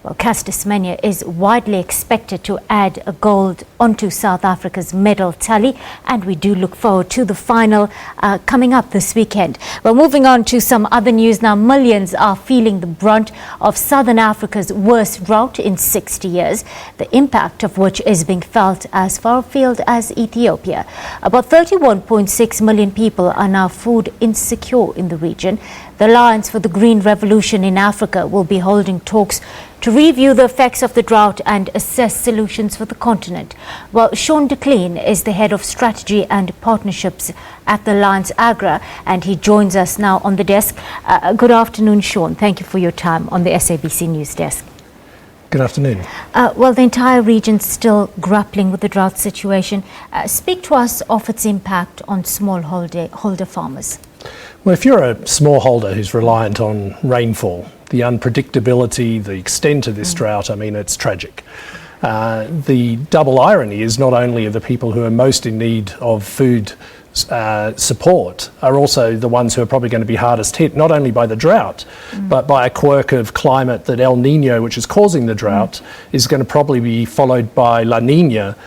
Well, Caster Semenya is widely expected to add a gold onto South Africa's medal tally, and we do look forward to the final coming up this weekend. Well, moving on to some other news now, millions are feeling the brunt of Southern Africa's worst drought in 60 years, the impact of which is being felt as far afield as Ethiopia. About 31.6 million people are now food insecure in the region. The Alliance for the Green Revolution in Africa will be holding talks to review the effects of the drought and assess solutions for the continent. Well, Sean DeClean is the head of strategy and partnerships at the Alliance AGRA, and he joins us now on the desk. Good afternoon, Sean. Thank you for your time on the SABC News Desk. Good afternoon. Well, the entire region's still grappling with the drought situation. Speak to us of its impact on smallholder farmers. Well, if you're a smallholder who's reliant on rainfall, the unpredictability, the extent of this drought, I mean, it's tragic. The double irony is not only are the people who are most in need of food support are also the ones who are probably going to be hardest hit, not only by the drought, but by a quirk of climate that El Nino, which is causing the drought, is going to probably be followed by La Nina,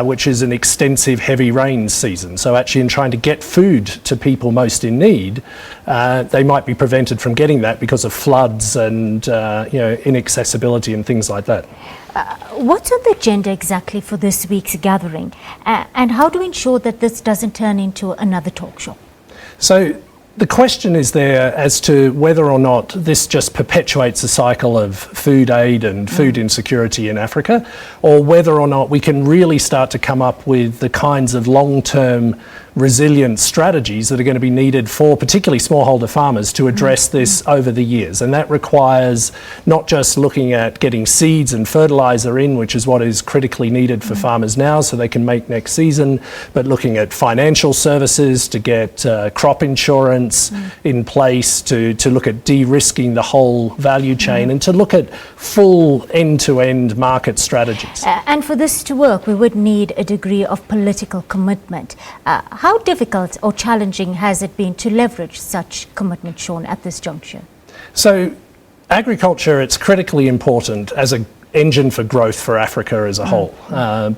which is an extensive heavy rain season. So actually in trying to get food to people most in need, they might be prevented from getting that because of floods and inaccessibility and things like that. What's on the agenda exactly for this week's gathering, and how do we ensure that this doesn't turn into another talk show? So the question is there as to whether or not this just perpetuates a cycle of food aid and food insecurity in Africa, or whether or not we can really start to come up with the kinds of long-term resilient strategies that are going to be needed for particularly smallholder farmers to address this over the years. And that requires not just looking at getting seeds and fertilizer in, which is what is critically needed for farmers now so they can make next season, but looking at financial services to get crop insurance in place, to look at de-risking the whole value chain and to look at full end-to-end market strategies. And for this to work, we would need a degree of political commitment. How difficult or challenging has it been to leverage such commitment, Sean, at this juncture? So agriculture, it's critically important as an engine for growth for Africa as a whole,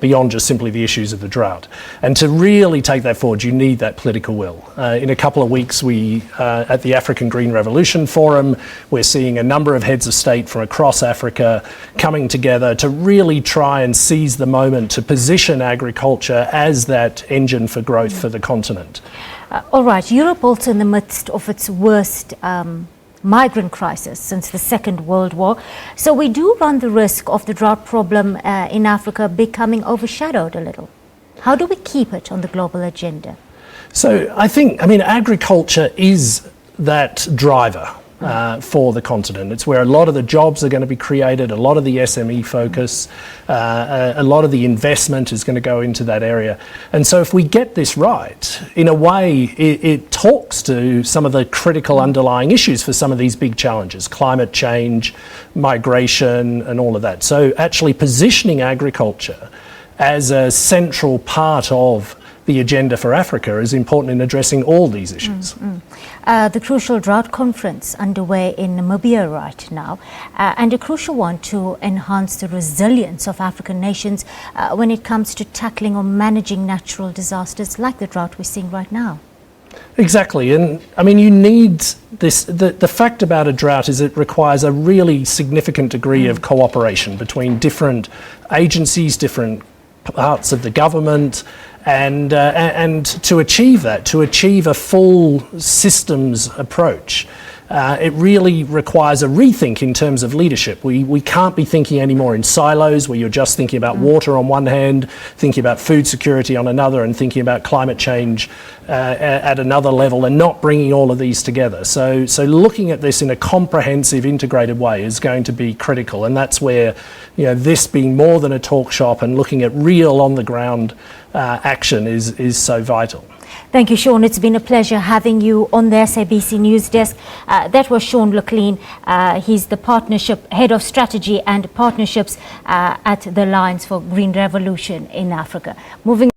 beyond just simply the issues of the drought. And to really take that forward, you need that political will. In a couple of weeks, we, at the African Green Revolution Forum, we're seeing a number of heads of state from across Africa coming together to really try and seize the moment to position agriculture as that engine for growth for the continent. All right, Europe also in the midst of its worst migrant crisis since the Second World War. So we do run the risk of the drought problem in Africa becoming overshadowed a little. How do we keep it on the global agenda? So I mean, agriculture is that driver for the continent. It's where a lot of the jobs are going to be created, a lot of the SME focus, a lot of the investment is going to go into that area. And so if we get this right, in a way, it talks to some of the critical underlying issues for some of these big challenges, climate change, migration, and all of that. So actually positioning agriculture as a central part of the agenda for Africa is important in addressing all these issues. The crucial drought conference underway in Namibia right now, and a crucial one to enhance the resilience of African nations when it comes to tackling or managing natural disasters like the drought we're seeing right now. Exactly, and I mean, you need this. The fact about a drought is it requires a really significant degree of cooperation between different agencies, different parts of the government, and to achieve that, to achieve a full systems approach, it really requires a rethink in terms of leadership. We can't be thinking anymore in silos where you're just thinking about water on one hand, thinking about food security on another, and thinking about climate change at another level, and not bringing all of these together. So looking at this in a comprehensive, integrated way is going to be critical, and that's where this being more than a talk shop and looking at real on the ground action is so vital. Thank you, Sean. It's been a pleasure having you on the SABC News Desk. That was Sean DeClean. He's the head of strategy and partnerships at the Alliance for Green Revolution in Africa. Moving